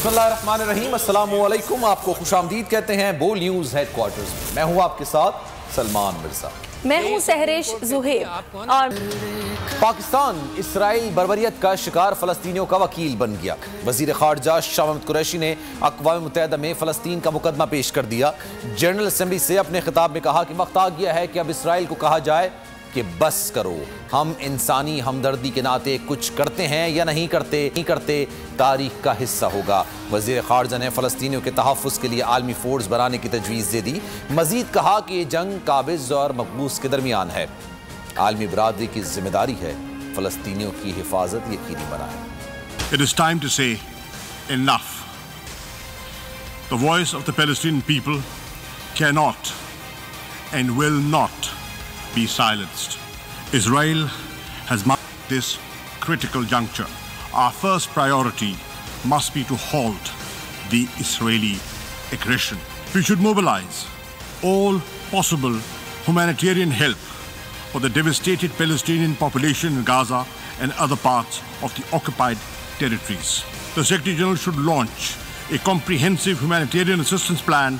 बिस्मिल्लाहिर्रहमानिर्रहीम, अस्सलामुअलैकुम। आपको खुशामदीद कहते हैं बोल न्यूज़ हेडक्वार्टर्स में। मैं हूँ आपके साथ सलमान मिर्जा। मैं हूँ सहरेश जुहेब। और पाकिस्तान इसराइल बर्बरियत का शिकार फ़लस्तीनियों का वकील बन गया। वज़ीर ख़ारजा शाह महमूद कुरैशी ने अक़वाम मुत्तहिदा में फ़लस्तीन का मुकदमा पेश कर दिया। जनरल असम्बली से अपने खिताब में कहा कि वक्त आ गया है कि अब इसराइल को कहा जाए कि बस करो, हम इंसानी हमदर्दी के नाते कुछ करते हैं या नहीं करते तारीख का हिस्सा होगा। वज़ीर ख़ारजा ने फ़लस्तीनियों के तहफ़्फ़ुज़ के लिए आलमी फ़ोर्स बनाने की तजवीज़ दे दी। मज़ीद कहा कि ये जंग काबिज़ और मकबूस के दरमियान है। आलमी बरादरी की जिम्मेदारी है फ़लस्तीनियों की हिफाजत यकीनी बनाए। It is time to say enough. The voice of the Palestinian people cannot and will not be silenced. Israel has marked this critical juncture. Our first priority must be to halt the Israeli aggression. We should mobilize all possible humanitarian help for the devastated Palestinian population in Gaza and other parts of the occupied territories. The Secretary General should launch a comprehensive humanitarian assistance plan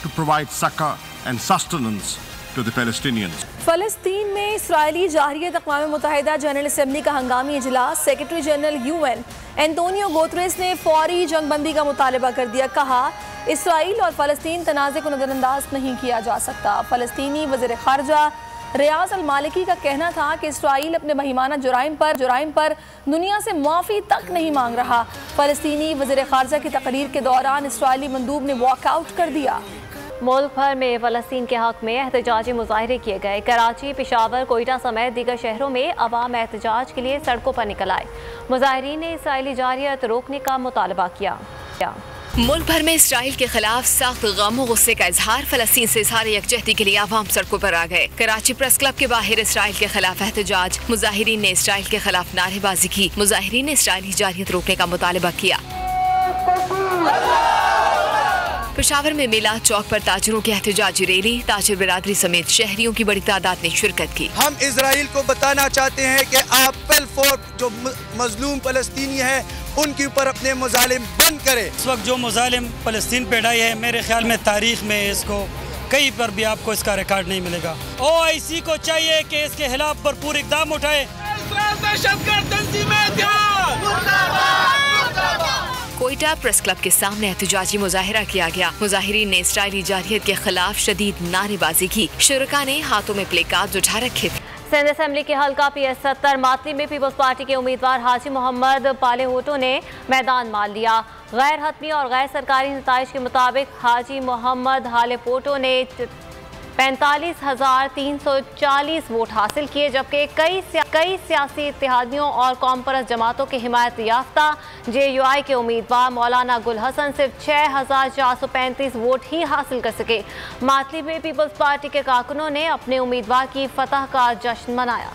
to provide succor and sustenance to the Palestinians. फ़लस्तीन में Israeli जाहिरियत अक़वाम मुत्तहिदा general assembly का हंगामी इजलास। Secretary general UN Antonio Guterres ने फौरी जंगबंदी का मुतालबा कर दिया। कहा इसराइल और फ़लस्तीन तनाज़े को नज़रअंदाज नहीं किया जा सकता। फ़लस्तीनी वज़ीर ख़ारजा रियाज़ अल मालिकी का कहना था कि इसराइल अपने महिमाना जुराइम पर दुनिया से माफ़ी तक नहीं मांग रहा। फ़लस्तीनी वज़ीर ख़ारजा की तकरीर के दौरान इसराइली मंदूब ने वॉकआउट कर दिया। मुल्क भर में फ़लस्तीन के हक़ में एहतजाजी मुज़ाहरे किए गए। कराची, पेशावर, कोयटा समेत दीगर शहरों में अवाम एहतजाज के लिए सड़कों पर निकल आए। मुज़ाहिरीन ने इसराइली जारियत रोकने का मुतालबा किया। मुल्क भर में इसराइल के खिलाफ सख्त गम और गुस्से का इजहार। फ़लस्तीन से इजहार यकजहती के लिए अवाम सड़कों पर आ गए। कराची प्रेस क्लब के बाहर इसराइल के खिलाफ एहतजाज। मुज़ाहिरीन ने इसराइल के खिलाफ नारेबाजी की। मुज़ाहिरीन ने इसराइली जारियत रोकने का मुतालबा किया। पेशावर में मिला चौक पर ताजरों की एहतजाजी रैली। ताजिर बिरादरी समेत शहरियों की बड़ी तादाद ने शिरकत की। हम इजराइल को बताना चाहते हैं कि आप पेलफोर जो मजलूम फ़लस्तीनी है उनके ऊपर अपने मज़ालिम बंद करें। इस वक्त जो मज़ालिम फ़लस्तीन पे ढाई है, मेरे ख्याल में तारीख में इसको कहीं पर भी आपको इसका रिकॉर्ड नहीं मिलेगा। OIC को चाहिए कि इसके खिलाफ भरपूर इक़दाम उठाए। कोयटा प्रेस क्लब के सामने एहतजाजी मुजाहिरा किया गया। मुजाहिरीन ने इसराइली जारियत के खिलाफ शदीद नारेबाजी की। शुरका ने हाथों में प्ले कार्ड उठा रखे थे। सिंध असम्बली के हल्का PS70 मातली में पीपल्स पार्टी के उम्मीदवार हाजी मोहम्मद पालेहोटो ने मैदान मार लिया। गैर हतमी और गैर सरकारी नताइज के मुताबिक हाजी मोहम्मद हालेपोटो ने 45,340 वोट हासिल किए, जबकि कई सियासी इत्तेहादियों और कौम परस्त जमातों के हिमायत याफ्ता JUI के उम्मीदवार मौलाना गुल हसन सिर्फ 6,435 वोट ही हासिल कर सके। मातली में पीपल्स पार्टी के कारकुनों ने अपने उम्मीदवार की फतह का जश्न मनाया।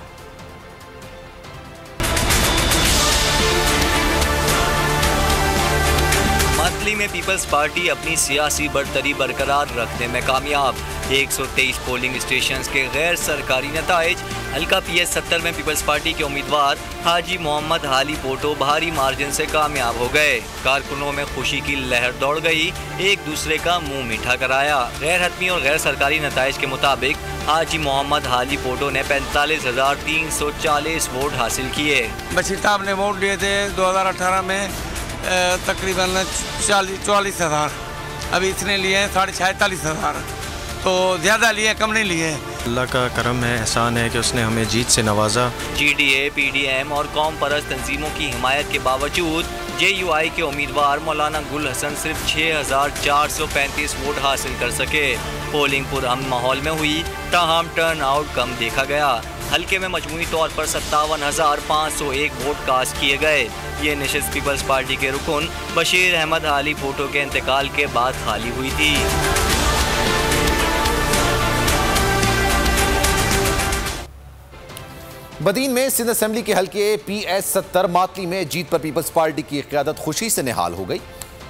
मातली में पीपल्स पार्टी अपनी सियासी बरतरी बरकरार रखने में कामयाब। 123 पोलिंग स्टेशंस के गैर सरकारी नताइज। हल्का PS70 में पीपल्स पार्टी के उम्मीदवार हाजी मोहम्मद हालीपोटो भारी मार्जिन से कामयाब हो गए। कारकुनों में खुशी की लहर दौड़ गई, एक दूसरे का मुंह मीठा कराया। गैर हतमी और गैर सरकारी नताइज के मुताबिक हाजी मोहम्मद हालीपोटो ने 45,340 वोट हासिल किए। बशीर साहब ने वोट लिए थे 2018 में तकरीबन 44,000, अभी इसने लिए हैं 46,000, तो ज़्यादा लिए, कम नहीं लिए। अल्लाह का करम है, एहसान है कि उसने हमें जीत से नवाजा। GDA, PDM और कौम परस्त तंजीमों की हिमायत के बावजूद JUI के उम्मीदवार मौलाना गुल हसन सिर्फ 6,435 वोट हासिल कर सके। पोलिंग पुरअमन माहौल में हुई, ताहम टर्न आउट कम देखा गया। हल्के में मजमूई तौर पर 57,501 वोट कास्ट किए गए। ये नशिस्त पीपल्स पार्टी के रुकन बशीर अहमद हालीपोटो के इंतकाल के बाद खाली हुई थी। बदीन में सिंध असम्बली के हल्के PS70 मातली में जीत पर पीपल्स पार्टी की क़यादत खुशी से निहाल हो गई।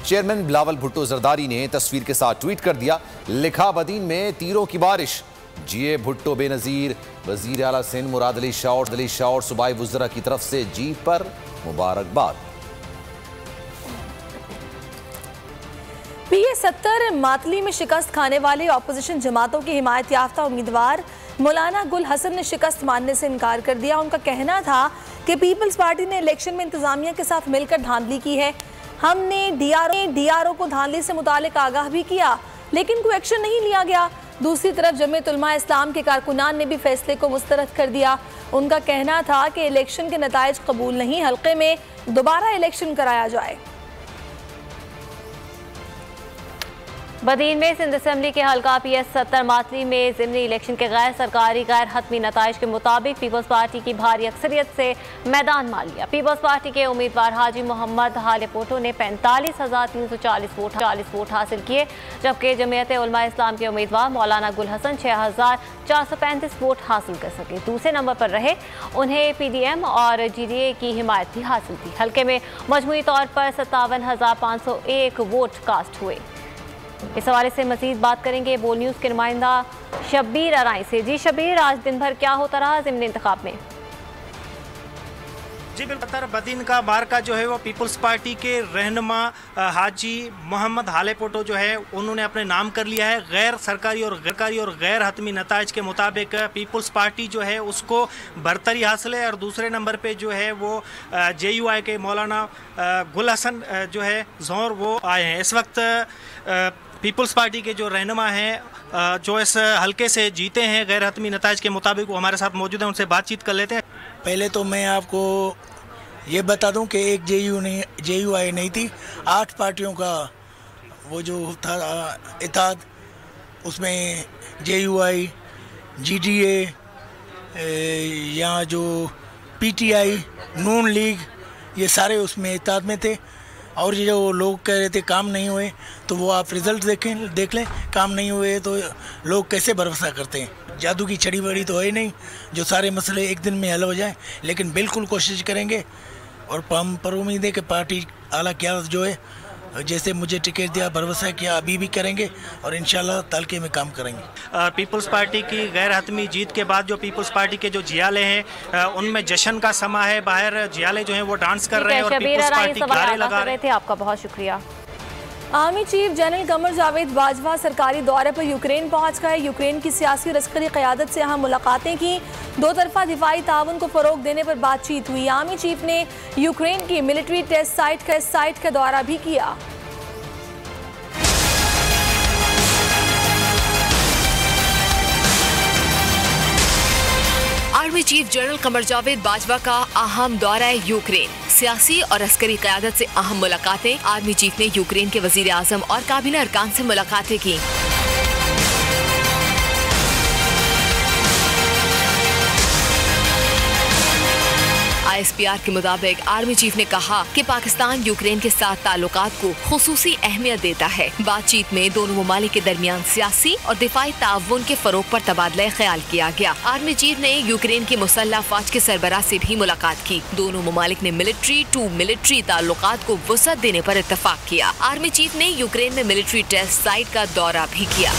चेयरमैन बिलावल भुट्टो जरदारी ने तस्वीर के साथ ट्वीट कर दिया, लिखा बदीन में तीरों की बारिश, जिए भुट्टो बेनज़ीर। वज़ीर आला सिंध मुराद अली शाह और सूबाई वज़रा की तरफ से जीत पर मुबारकबाद। PA-70 मातली में शिकस्त खाने वाले अपोजिशन जमातों के हिमायत याफ्ता उम्मीदवार मौलाना गुल हसन ने शिकस्त मानने से इनकार कर दिया। उनका कहना था कि पीपल्स पार्टी ने इलेक्शन में इंतजामिया के साथ मिलकर धांधली की है। हमने DRO को धांधली से मुतालिक आगाह भी किया, लेकिन कोई एक्शन नहीं लिया गया। दूसरी तरफ जमीयत उलमा इस्लाम के कारकुनान ने भी फैसले को मुस्तरद कर दिया। उनका कहना था कि इलेक्शन के नताइज कबूल नहीं, हल्के में दोबारा इलेक्शन कराया जाए। बदीन में सिंध असम्बली के हल्का PS-70 मातली में ज़िमनी इलेक्शन के गैर सरकारी गैर हतमी नताइज के मुताबिक पीपल्स पार्टी की भारी अक्सरियत से मैदान मार लिया। पीपल्स पार्टी के उम्मीदवार हाजी मोहम्मद हालेपोटो ने 45,340 वोट हासिल किए, जबकि जमीयत उलमा इस्लाम के उम्मीदवार मौलाना गुल हसन 6,435 वोट हासिल कर सके। दूसरे नंबर पर रहे। उन्हें PDM और GDA की हिमायत भी हासिल थी। हल्के में मजमूई तौर पर 57,501 वोट कास्ट हुए। इस हवाले से मजीद बात करेंगे बोल न्यूज़ के नुमाइंदा शब्बीर अराई से। जी शब्बीर, आज दिन भर क्या होता रहा ज़िमनी इंतखाब में? जी बिल्कुल, बदीन का मार्का जो है वो पीपल्स पार्टी के रहनुमा हाजी मोहम्मद हालेपोटो जो है उन्होंने अपने नाम कर लिया है। गैर सरकारी और गैर हतमी नताइज के मुताबिक पीपल्स पार्टी जो है उसको बरतरी हासिल है और दूसरे नंबर पे जो है वो JUI के मौलाना गुल हसन जो है ज़ोर वो आए हैं। इस वक्त पीपल्स पार्टी के जो रहनुमा हैं जो इस हल्के से जीते हैं गैर हतमी नताइज के मुताबिक, वो हमारे साथ मौजूद हैं, उनसे बातचीत कर लेते हैं। पहले तो मैं आपको ये बता दूं कि एक JUI नहीं थी, 8 पार्टियों का वो जो था इत्तेहाद, उसमें JUI, GDA, यहाँ जो PTI, नून लीग, ये सारे उसमें इत्तेहाद में थे। और ये जो लोग कह रहे थे काम नहीं हुए, तो वो आप रिज़ल्ट देख लें। काम नहीं हुए तो लोग कैसे भरोसा करते हैं? जादू की छड़ी बड़ी तो है नहीं जो सारे मसले एक दिन में हल हो जाए, लेकिन बिल्कुल कोशिश करेंगे और हम पर उम्मीद है कि पार्टी आला क़यादत जो है जैसे मुझे टिकट दिया, भरोसा किया, अभी भी करेंगे और इंशाल्लाह तालके में काम करेंगे। पीपल्स पार्टी की गैर हतमी जीत के बाद जो पीपल्स पार्टी के जो जियाले हैं उनमें जश्न का समा है। बाहर जियाले जो हैं वो डांस कर रहे हैं और पीपल्स पार्टी नारे लगा रहे थे। आपका बहुत शुक्रिया। Army chief general Qamar Javed Bajwa सरकारी दौरे पर यूक्रेन पहुंच गए। यूक्रेन की सियासी और अस्करी क़यादत से अहम मुलाकातें की। दो तरफा दिफाई ताउन को फ़रोग देने पर बातचीत हुई। आर्मी चीफ ने यूक्रेन की मिलिट्री टेस्ट साइट का दौरा भी किया। Army chief general Qamar Javed Bajwa का अहम दौरा है यूक्रेन। सियासी और अस्करी क़यादत से अहम मुलाकातें। आर्मी चीफ ने यूक्रेन के वज़ीर आज़म और काबीना अरकान से मुलाकातें की। ISPR के मुताबिक आर्मी चीफ ने कहा कि पाकिस्तान यूक्रेन के साथ ताल्लुकात को खुसूसी अहमियत देता है। बातचीत में दोनों ममालिक के दरमियान सियासी और दिफाई ताउन के फरोग पर तबादला ख्याल किया गया। आर्मी चीफ ने यूक्रेन के मुसल्लह फौज के सरबराह से भी मुलाकात की। दोनों ममालिक ने मिलिट्री टू मिलिट्री ताल्लुकात को वसअत देने पर इत्तफाक किया। आर्मी चीफ ने यूक्रेन में मिलिट्री टेस्ट साइट का दौरा भी किया।